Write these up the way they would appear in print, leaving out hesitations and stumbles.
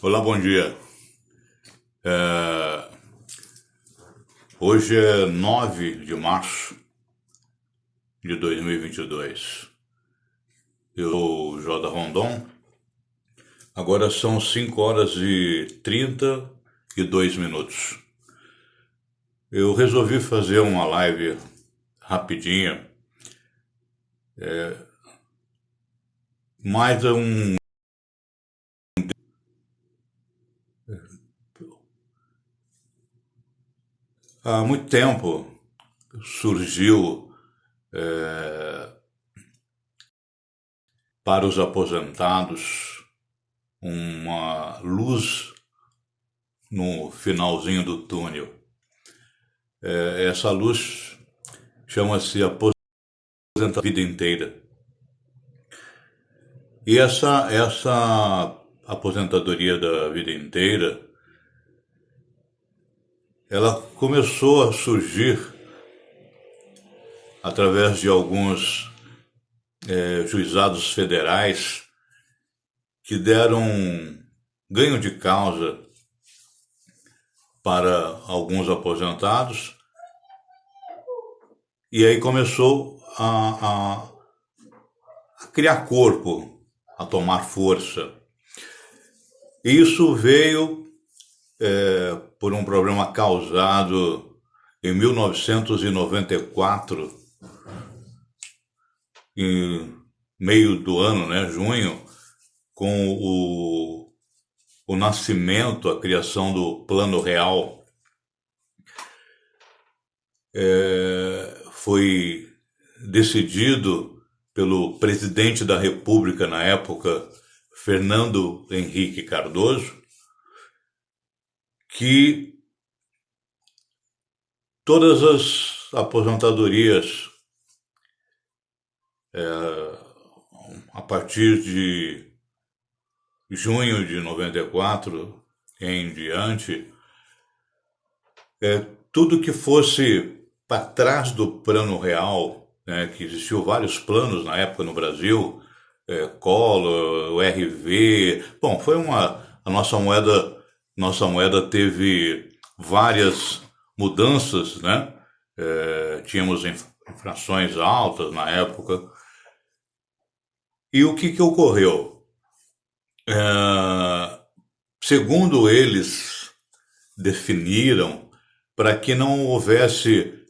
Olá, bom dia. É, Hoje é 9 de março de 2022. Eu sou o Joda Rondon. Agora são 5 horas e 32 minutos. Eu resolvi fazer uma live rapidinha, mais há muito tempo surgiu para os aposentados uma luz no finalzinho do túnel. Essa luz chama-se aposentadoria vida inteira. E essa aposentadoria da vida inteira, ela começou a surgir através de alguns juizados federais que deram ganho de causa para alguns aposentados, e aí começou a criar corpo, a tomar força. Isso veio por um problema causado em 1994, em meio do ano, né, junho, com o nascimento, a criação do Plano Real. Foi decidido pelo presidente da República na época, Fernando Henrique Cardoso, que todas as aposentadorias a partir de junho de 94 em diante, tudo que fosse para trás do Plano Real, né, que existiu vários planos na época no Brasil, Collor, o RV, bom, foi a nossa moeda teve várias mudanças, né? Tínhamos inflações altas na época. E o que ocorreu? Segundo eles definiram, para que não houvesse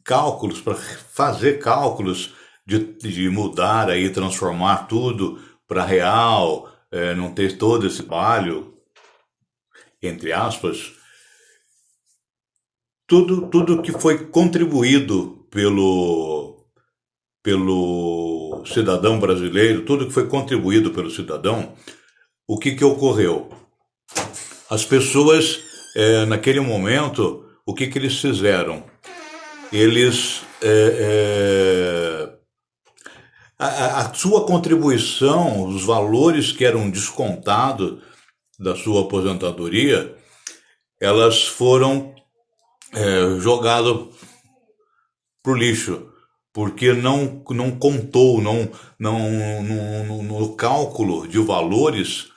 cálculos, para fazer cálculos de mudar aí, transformar tudo para real, não ter todo esse trabalho, entre aspas, tudo que foi contribuído pelo cidadão brasileiro, tudo que foi contribuído pelo cidadão, o que ocorreu? As pessoas, naquele momento, o que eles fizeram? Eles a sua contribuição, os valores que eram descontados da sua aposentadoria, elas foram jogadas para o lixo, porque não contou, no cálculo de valores,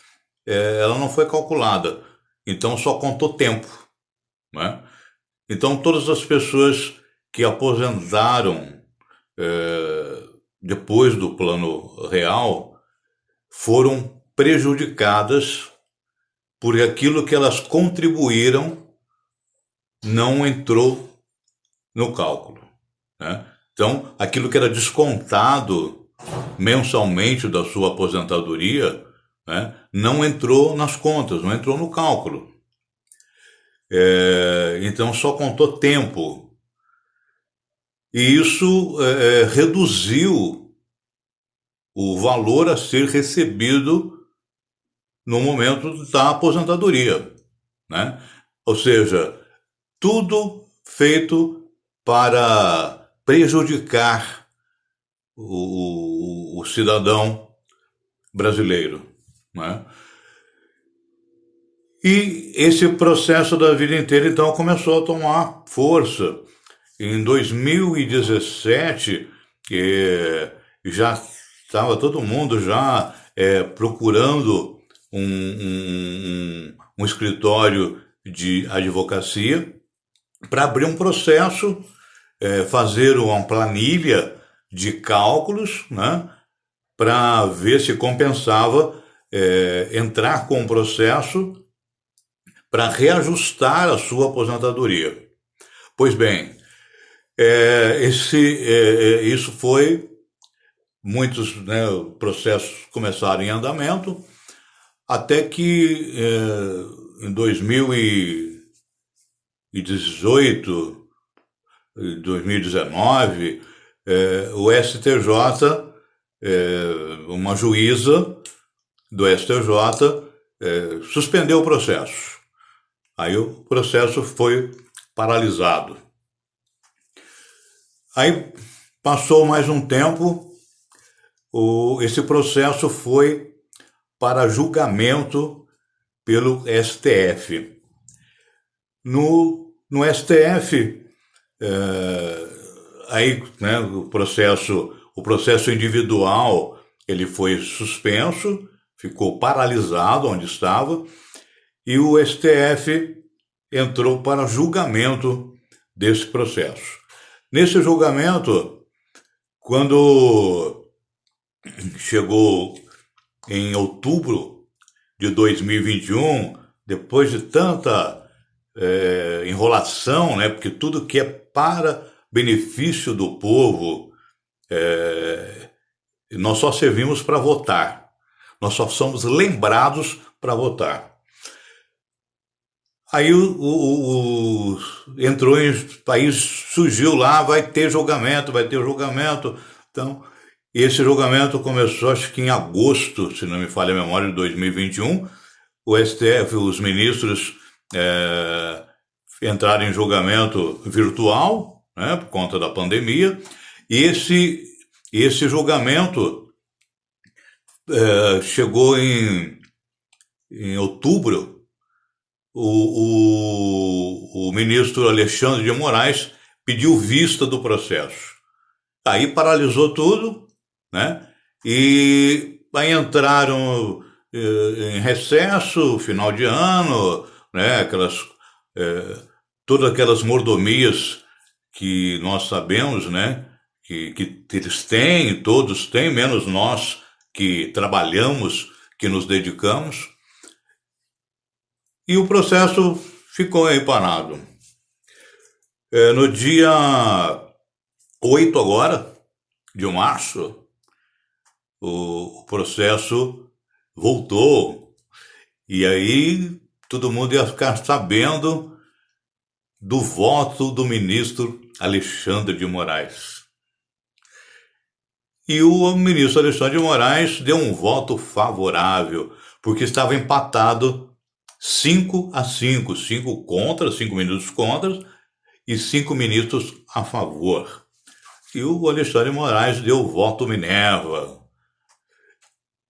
ela não foi calculada. Então só contou tempo, né? Então todas as pessoas que aposentaram depois do Plano Real foram prejudicadas porque aquilo que elas contribuíram não entrou no cálculo, né? Então, aquilo que era descontado mensalmente da sua aposentadoria, né, não entrou nas contas, não entrou no cálculo. Então, só contou tempo. E isso reduziu o valor a ser recebido no momento da aposentadoria, né? Ou seja, tudo feito para prejudicar o cidadão brasileiro, né? E esse processo da vida inteira, então, começou a tomar força. Em 2017, já estava todo mundo já procurando um escritório de advocacia para abrir um processo, fazer uma planilha de cálculos, né, para ver se compensava entrar com um processo para reajustar a sua aposentadoria. Pois bem, isso foi, muitos, né, processos começaram em andamento, até que em 2018, 2019, o STJ, uma juíza do STJ, suspendeu o processo. Aí o processo foi paralisado. Aí passou mais um tempo, esse processo foi para julgamento pelo STF. No STF, aí, né, o processo individual, ele foi suspenso, ficou paralisado onde estava, e o STF entrou para julgamento desse processo. Nesse julgamento, quando chegou em outubro de 2021, depois de tanta enrolação, né, porque tudo que é para benefício do povo, nós só servimos para votar. Nós só somos lembrados para votar. Aí entrou em país, surgiu lá, vai ter julgamento. Então, esse julgamento começou, acho que em agosto, se não me falha a memória, de 2021. O STF, os ministros entraram em julgamento virtual, né, por conta da pandemia. E esse julgamento chegou em outubro. O ministro Alexandre de Moraes pediu vista do processo. Aí paralisou tudo, né? E aí entraram em recesso, final de ano, né? Todas aquelas mordomias que nós sabemos, né? Que eles têm, todos têm, menos nós que trabalhamos, que nos dedicamos. E o processo ficou aí parado. No dia 8 agora, de março, o processo voltou. E aí todo mundo ia ficar sabendo do voto do ministro Alexandre de Moraes. E o ministro Alexandre de Moraes deu um voto favorável, porque estava empatado 5-5, 5 contra, 5 ministros contra e 5 ministros a favor. E o Alexandre de Moraes deu o voto Minerva.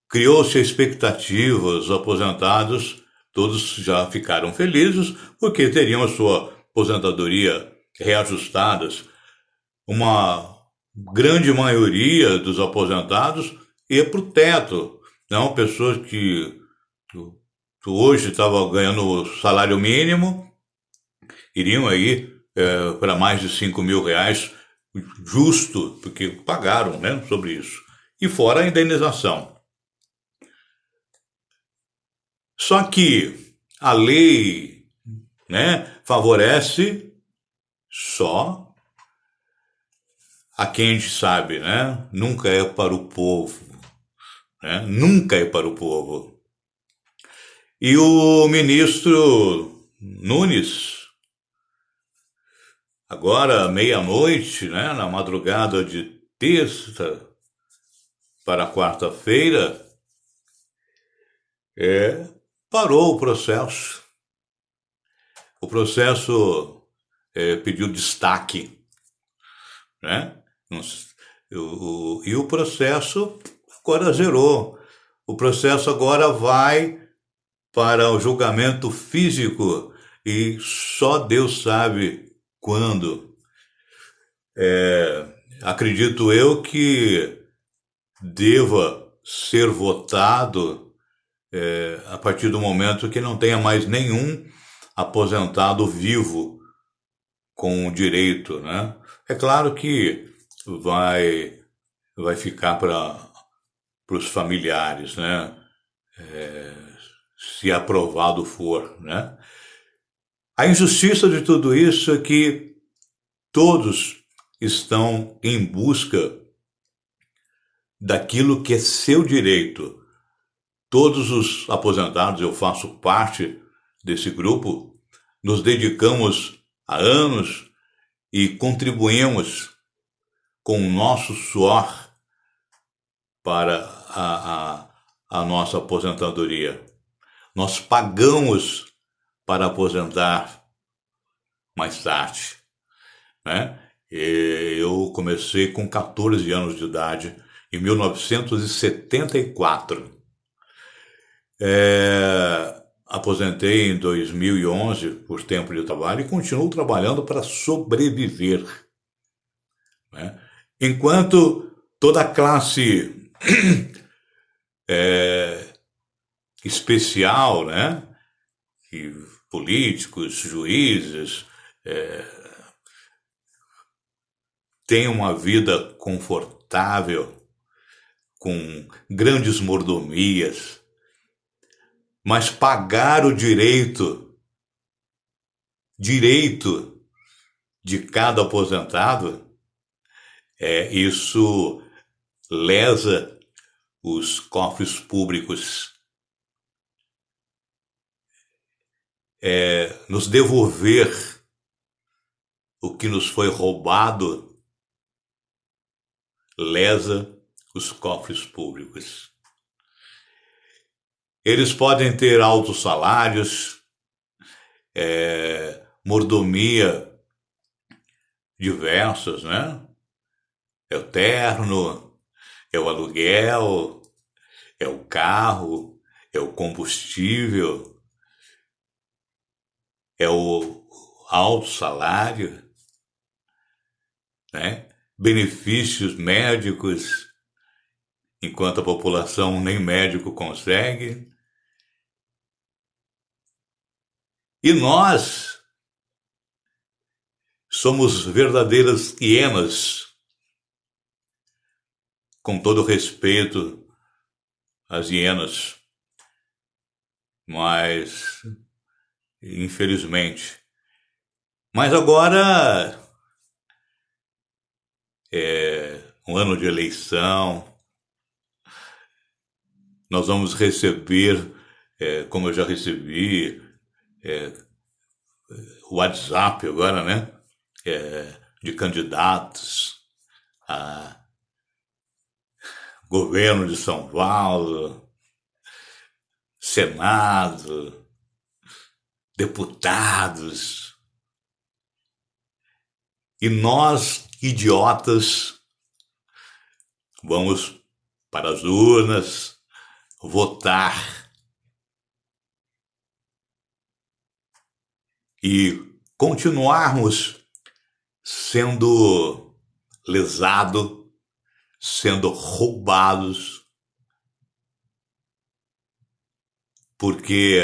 Criou-se a expectativa, os aposentados todos já ficaram felizes porque teriam a sua aposentadoria reajustadas. Uma grande maioria dos aposentados ia para o teto. Não, pessoas que hoje estavam ganhando salário mínimo, iriam aí para mais de 5 mil reais, justo, porque pagaram, né, sobre isso. E fora a indenização. Só que a lei, né, favorece só a quem a gente sabe, né? Nunca é para o povo. Né? Nunca é para o povo. E o ministro Nunes, agora meia-noite, né, na madrugada de terça para quarta-feira, parou o processo. O processo pediu destaque, né? E o processo agora zerou. O processo agora vai para o julgamento físico e só Deus sabe quando. Acredito eu que deva ser votado a partir do momento que não tenha mais nenhum aposentado vivo com direito, né? É claro que vai, vai ficar para os familiares, né? Se aprovado for, né? A injustiça de tudo isso é que todos estão em busca daquilo que é seu direito. Todos os aposentados, eu faço parte desse grupo, nos dedicamos há anos e contribuímos com o nosso suor para a nossa aposentadoria. Nós pagamos para aposentar mais tarde, né? Eu comecei com 14 anos de idade, em 1974. Aposentei em 2011 por tempo de trabalho e continuo trabalhando para sobreviver, né? Enquanto toda a classe especial, né? E políticos, juízes, têm uma vida confortável, com grandes mordomias, mas pagar o direito de cada aposentado, isso lesa os cofres públicos. Nos devolver o que nos foi roubado lesa os cofres públicos. Eles podem ter altos salários, mordomia diversas, né? É o terno, é o aluguel, é o carro, é o combustível, é o alto salário, né? Benefícios médicos, enquanto a população nem médico consegue. E nós somos verdadeiras hienas, com todo respeito às hienas, mas infelizmente. Mas agora é um ano de eleição, nós vamos receber, como eu já recebi, o WhatsApp agora, né? De candidatos a governo de São Paulo, Senado, deputados. E nós, idiotas, vamos para as urnas votar e continuarmos sendo lesados, sendo roubados, porque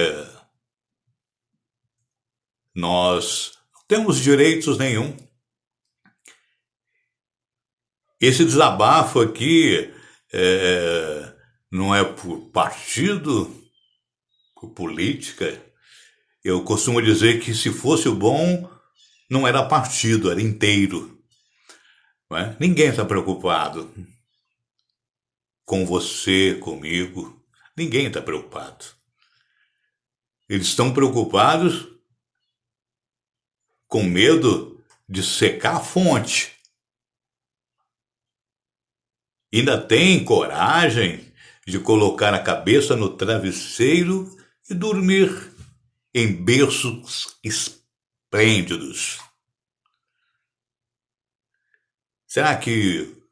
nós não temos direitos nenhum. Esse desabafo aqui não é por partido, por política. Eu costumo dizer que se fosse o bom, não era partido, era inteiro. Não é? Ninguém está preocupado com você, comigo. Ninguém está preocupado. Eles estão preocupados com medo de secar a fonte. Ainda tem coragem de colocar a cabeça no travesseiro e dormir em berços esplêndidos. Será que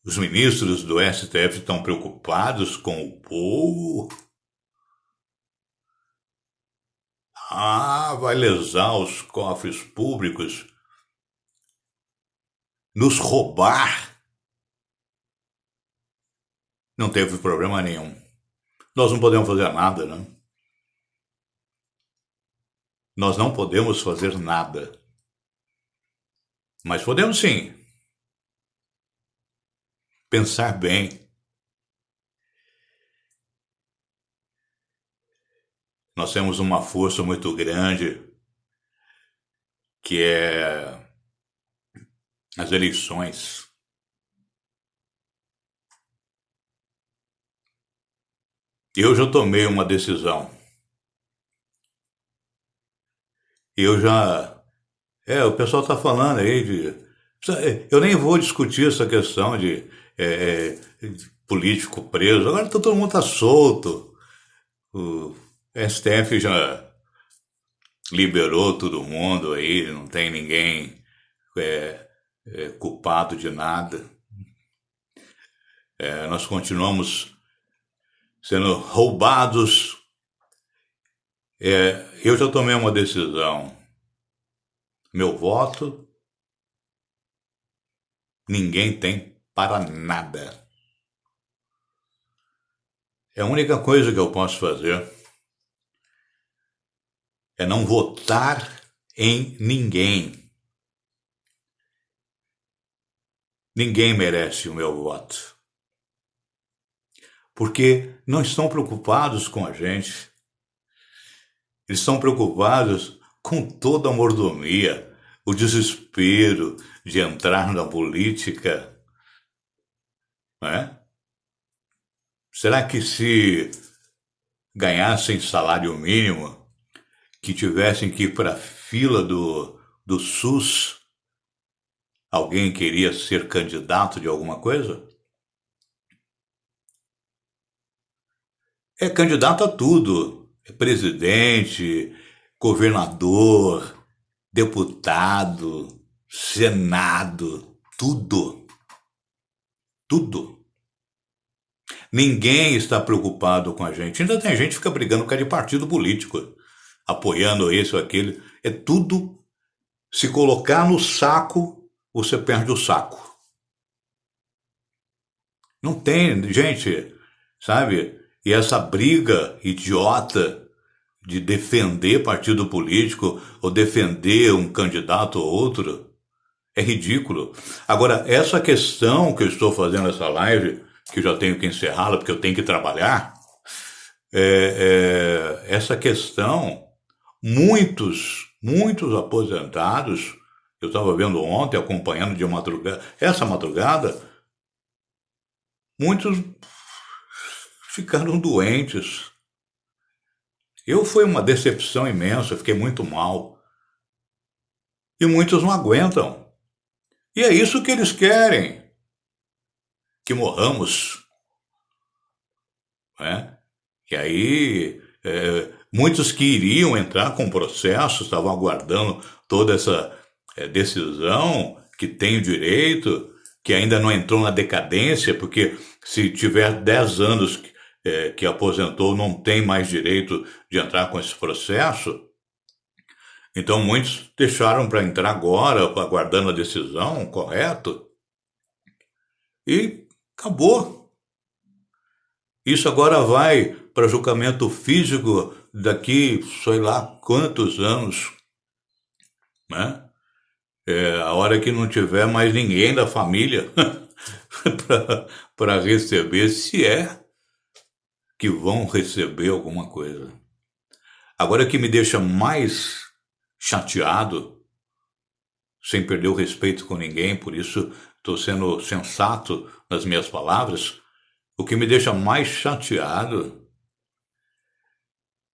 os ministros do STF estão preocupados com o povo? Vai lesar os cofres públicos, nos roubar. Não teve problema nenhum. Nós não podemos fazer nada, né? Nós não podemos fazer nada. Mas podemos sim pensar bem. Nós temos uma força muito grande que é as eleições. Eu já tomei uma decisão. Eu já. O pessoal está falando aí de. Eu nem vou discutir essa questão de político preso. Agora todo mundo está solto. O STF já liberou todo mundo aí, não tem ninguém culpado de nada. Nós continuamos sendo roubados. Eu já tomei uma decisão. Meu voto, ninguém tem para nada. A única coisa que eu posso fazer é não votar em ninguém. Ninguém merece o meu voto. Porque não estão preocupados com a gente. Eles estão preocupados com toda a mordomia, o desespero de entrar na política. Não é? Será que se ganhassem salário mínimo, que tivessem que ir para a fila do SUS, alguém queria ser candidato de alguma coisa? É candidato a tudo. É presidente, governador, deputado, senado, tudo. Tudo. Ninguém está preocupado com a gente. Ainda tem gente que fica brigando por causa de partido político, apoiando esse ou aquele. É tudo. Se colocar no saco, você perde o saco. Não tem, gente, sabe? E essa briga idiota de defender partido político ou defender um candidato ou outro é ridículo. Agora, essa questão que eu estou fazendo essa live, que eu já tenho que encerrá-la porque eu tenho que trabalhar, essa questão, muitos aposentados, eu estava vendo ontem, acompanhando de madrugada, essa madrugada, muitos ficaram doentes. Foi uma decepção imensa, fiquei muito mal. E muitos não aguentam. E é isso que eles querem. Que morramos. Né? E aí, muitos que iriam entrar com processo, estavam aguardando toda essa decisão, que tem o direito, que ainda não entrou na decadência, porque se tiver 10 anos que aposentou, não tem mais direito de entrar com esse processo. Então muitos deixaram para entrar agora, aguardando a decisão, correto? E acabou. Isso agora vai para julgamento físico daqui, sei lá quantos anos, né? A hora que não tiver mais ninguém da família para receber, se é que vão receber alguma coisa. Agora, o que me deixa mais chateado, sem perder o respeito com ninguém, por isso estou sendo sensato nas minhas palavras, o que me deixa mais chateado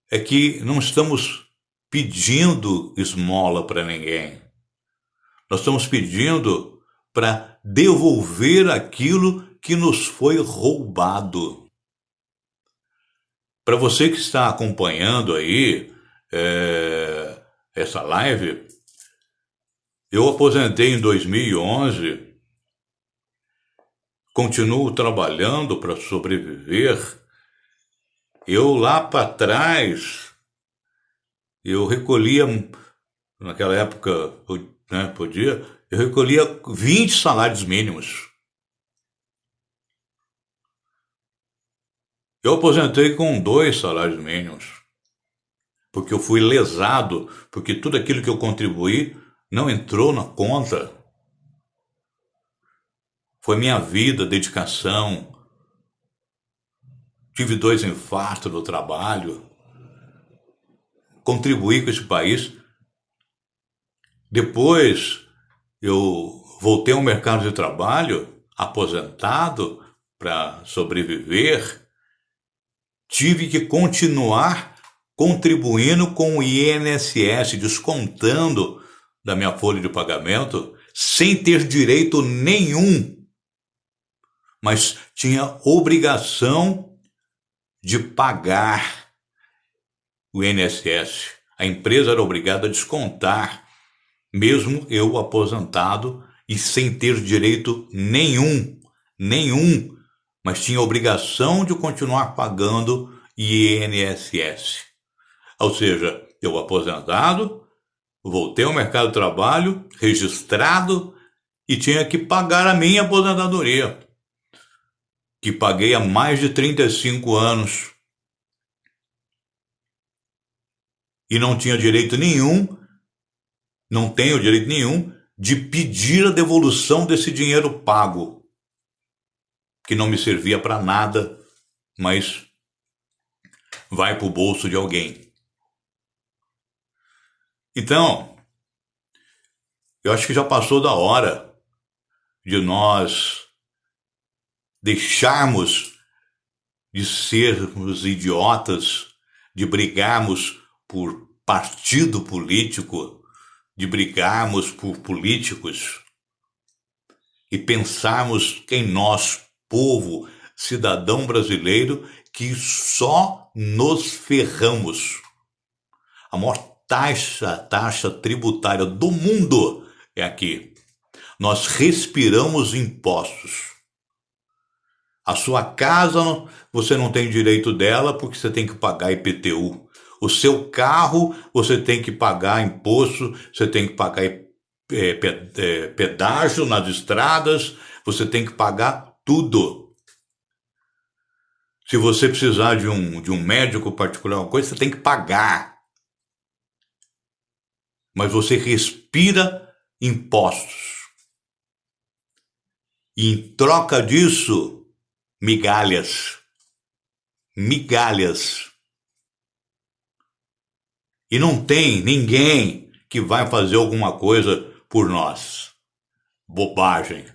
é que não estamos pedindo esmola para ninguém. Nós estamos pedindo para devolver aquilo que nos foi roubado. Para você que está acompanhando aí essa live, eu aposentei em 2011, continuo trabalhando para sobreviver. Eu lá para trás, eu recolhia, naquela época, né, eu recolhia 20 salários mínimos. Eu aposentei com 2 salários mínimos, porque eu fui lesado, porque tudo aquilo que eu contribuí não entrou na conta. Foi minha vida, dedicação. Tive 2 infartos no trabalho. Contribuí com esse país. Depois eu voltei ao mercado de trabalho, aposentado, para sobreviver. Tive que continuar contribuindo com o INSS, descontando da minha folha de pagamento, sem ter direito nenhum, mas tinha obrigação de pagar o INSS. A empresa era obrigada a descontar, mesmo eu aposentado e sem ter direito nenhum, mas tinha obrigação de continuar pagando INSS. Ou seja, eu aposentado, voltei ao mercado de trabalho, registrado, e tinha que pagar a minha aposentadoria, que paguei há mais de 35 anos. E não tinha direito nenhum, não tenho direito nenhum, de pedir a devolução desse dinheiro pago, que não me servia para nada, mas vai para o bolso de alguém. Então, eu acho que já passou da hora de nós deixarmos de sermos idiotas, de brigarmos por partido político, de brigarmos por políticos e pensarmos em nós, povo, cidadão brasileiro, que só nos ferramos. A maior taxa tributária do mundo é aqui. Nós respiramos impostos. A sua casa, você não tem direito dela porque você tem que pagar IPTU. O seu carro, você tem que pagar imposto, você tem que pagar pedágio nas estradas, você tem que pagar tudo. Se você precisar de um médico particular, uma coisa, você tem que pagar. Mas você respira impostos. E em troca disso, migalhas. Migalhas. E não tem ninguém que vai fazer alguma coisa por nós. Bobagem.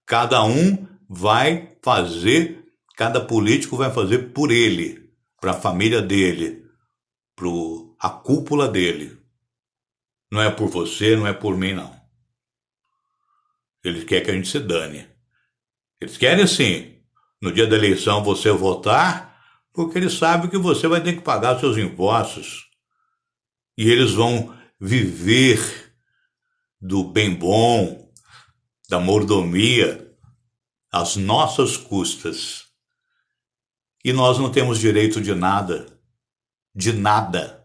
Cada um vai fazer, cada político vai fazer por ele, para a família dele, para a cúpula dele. Não é por você, não é por mim, não. Eles querem que a gente se dane. Eles querem, sim, no dia da eleição você votar, porque eles sabem que você vai ter que pagar seus impostos. E eles vão viver do bem bom, da mordomia, às nossas custas. E nós não temos direito de nada. De nada.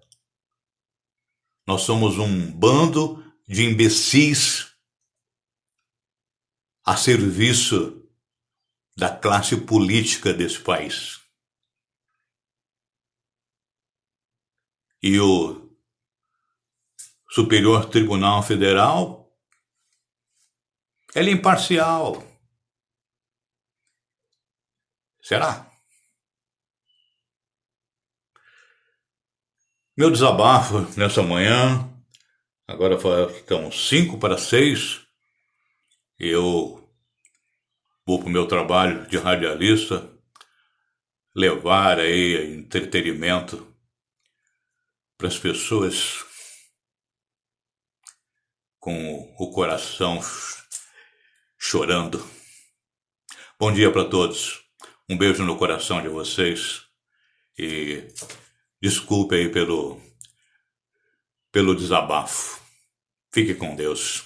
Nós somos um bando de imbecis a serviço da classe política desse país. E o Superior Tribunal Federal, ele é imparcial. Será? Meu desabafo nessa manhã, agora estão 5 para 6, eu vou para o meu trabalho de radialista, levar aí entretenimento para as pessoas com o coração chorando. Bom dia para todos. Um beijo no coração de vocês e desculpe aí pelo desabafo. Fique com Deus.